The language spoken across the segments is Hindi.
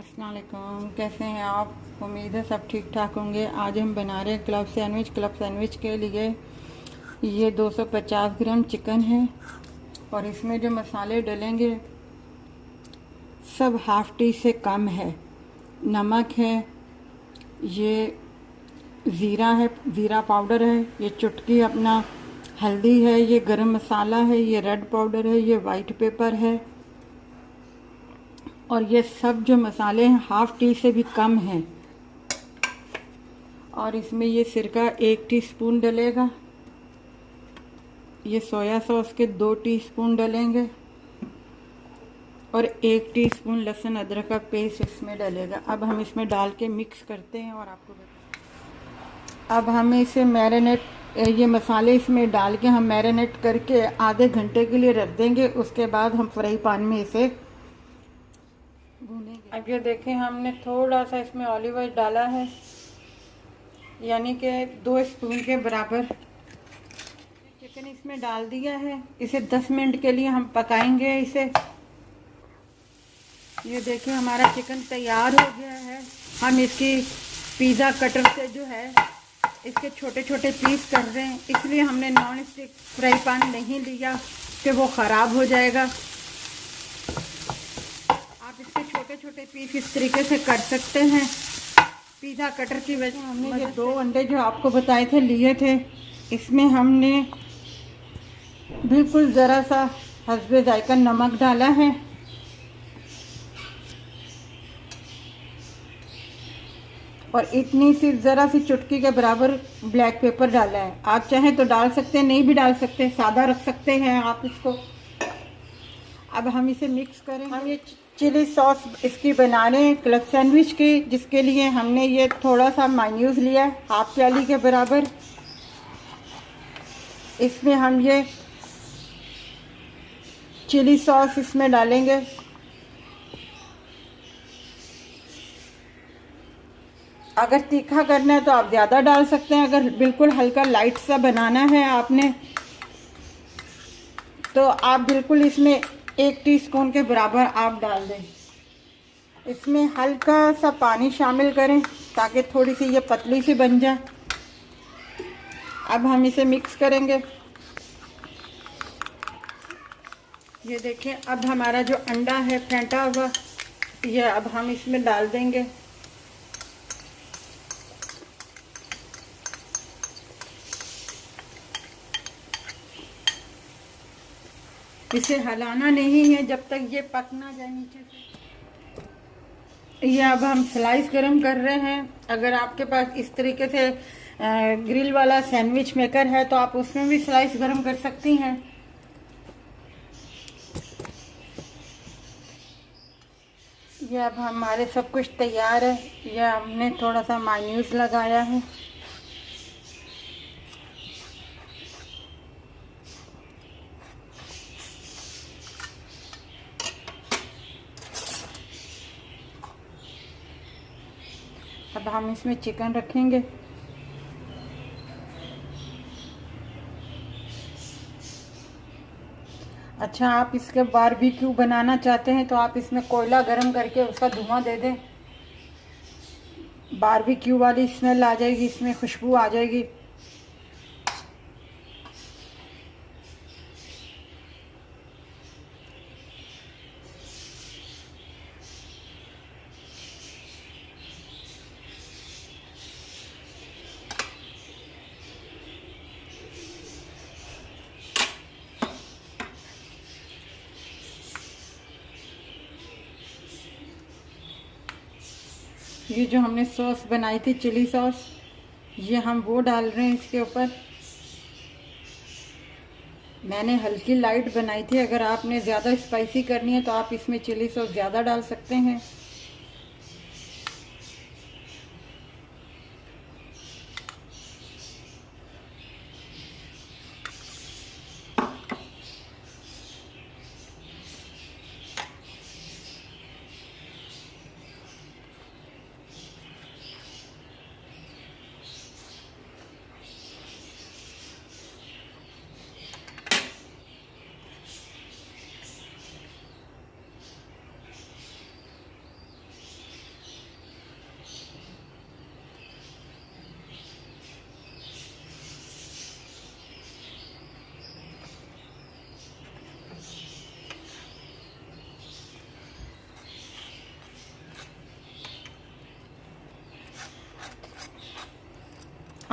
अस्सलाम वालेकुम, कैसे हैं आप। उम्मीद है सब ठीक ठाक होंगे। आज हम बना रहे हैं क्लब सैंडविच के लिए ये 250 ग्राम चिकन है और इसमें जो मसाले डलेंगे सब हाफ़ टी से कम है। नमक है, ये ज़ीरा है, ज़ीरा पाउडर है, ये चुटकी अपना हल्दी है, ये गरम मसाला है, ये रेड पाउडर है, ये वाइट पेपर है और ये सब जो मसाले हैं हाफ़ टी से भी कम हैं। और इसमें ये सिरका 1 टीस्पून डलेगा, ये सोया सॉस के 2 टीस्पून डलेंगे और 1 टीस्पून लहसुन अदरक का पेस्ट इसमें डलेगा। अब हम इसमें डाल के मिक्स करते हैं और आपको अब हमें इसे ये मसाले इसमें डाल के हम मैरिनेट करके आधे घंटे के लिए रख देंगे। उसके बाद हम फ्राई पैन में इसे भूनेंगे। अब ये देखें, हमने थोड़ा सा इसमें ऑलिव ऑयल डाला है, यानी कि 2 स्पून के बराबर। चिकन इसमें डाल दिया है, इसे 10 मिनट के लिए हम पकाएंगे इसे। ये देखें, हमारा चिकन तैयार हो गया है। हम इसकी पिज़्ज़ा कटर से जो है इसके छोटे छोटे पीस कर रहे हैं, इसलिए हमने नॉन स्टिक फ्राई पैन नहीं लिया कि वो ख़राब हो जाएगा। आप इसके छोटे छोटे पीस इस तरीके से कर सकते हैं पिज़्ज़ा कटर की वजह। हमने ये 2 अंडे जो आपको बताए थे लिए थे, इसमें हमने बिल्कुल ज़रा सा हस्बे जायका नमक डाला है और इतनी सी ज़रा सी चुटकी के बराबर ब्लैक पेपर डाला है। आप चाहें तो डाल सकते हैं, नहीं भी डाल सकते, सादा रख सकते हैं आप इसको। अब हम इसे मिक्स करें। हम ये चिली सॉस इसकी बना रहे हैं क्लब सैंडविच की, जिसके लिए हमने ये थोड़ा सा मायोनीज लिया है, हाफ प्याली के बराबर। इसमें हम ये चिली सॉस इसमें डालेंगे। अगर तीखा करना है तो आप ज़्यादा डाल सकते हैं, अगर बिल्कुल हल्का लाइट सा बनाना है आपने तो आप बिल्कुल इसमें 1 टीस्पून के बराबर आप डाल दें। इसमें हल्का सा पानी शामिल करें ताकि थोड़ी सी ये पतली सी बन जाए। अब हम इसे मिक्स करेंगे। ये देखें, अब हमारा जो अंडा है फेंटा हुआ, ये अब हम इसमें डाल देंगे। इसे हिलाना नहीं है जब तक ये पक ना जाए नीचे से। ये अब हम स्लाइस गरम कर रहे हैं। अगर आपके पास इस तरीके से ग्रिल वाला सैंडविच मेकर है तो आप उसमें भी स्लाइस गरम कर सकती हैं। ये अब हमारे सब कुछ तैयार है। ये हमने थोड़ा सा मायोनीज लगाया है। अब हम इसमें चिकन रखेंगे। अच्छा, आप इसके बारबेक्यू बनाना चाहते हैं तो आप इसमें कोयला गरम करके उसका धुआं दे दें। बारबेक्यू वाली स्मेल आ जाएगी, इसमें खुशबू आ जाएगी। ये जो हमने सॉस बनाई थी चिली सॉस, ये हम वो डाल रहे हैं इसके ऊपर। मैंने हल्की लाइट बनाई थी, अगर आपने ज़्यादा स्पाइसी करनी है तो आप इसमें चिली सॉस ज़्यादा डाल सकते हैं।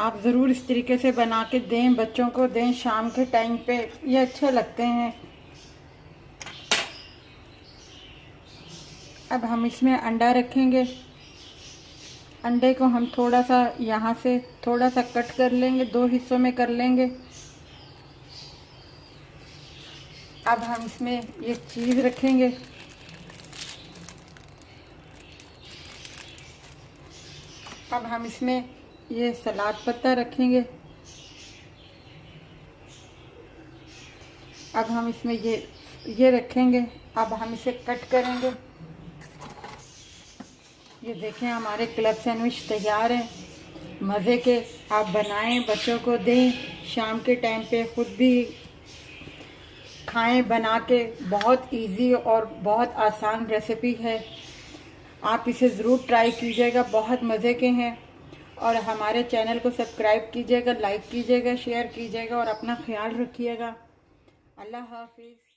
आप ज़रूर इस तरीके से बना के दें, बच्चों को दें शाम के टाइम पे, ये अच्छे लगते हैं। अब हम इसमें अंडा रखेंगे। अंडे को हम थोड़ा सा यहाँ से थोड़ा सा कट कर लेंगे, 2 हिस्सों में कर लेंगे। अब हम इसमें ये चीज़ रखेंगे। अब हम इसमें ये सलाद पत्ता रखेंगे। अब हम इसमें ये रखेंगे। अब हम इसे कट करेंगे। ये देखें हमारे क्लब सैंडविच तैयार हैं, मज़े के। आप बनाएं, बच्चों को दें, शाम के टाइम पे खुद भी खाएं बना के। बहुत इजी और बहुत आसान रेसिपी है, आप इसे ज़रूर ट्राई कीजिएगा, बहुत मज़े के हैं। और हमारे चैनल को सब्सक्राइब कीजिएगा, लाइक कीजिएगा, शेयर कीजिएगा और अपना ख्याल रखिएगा। अल्लाह हाफिज़।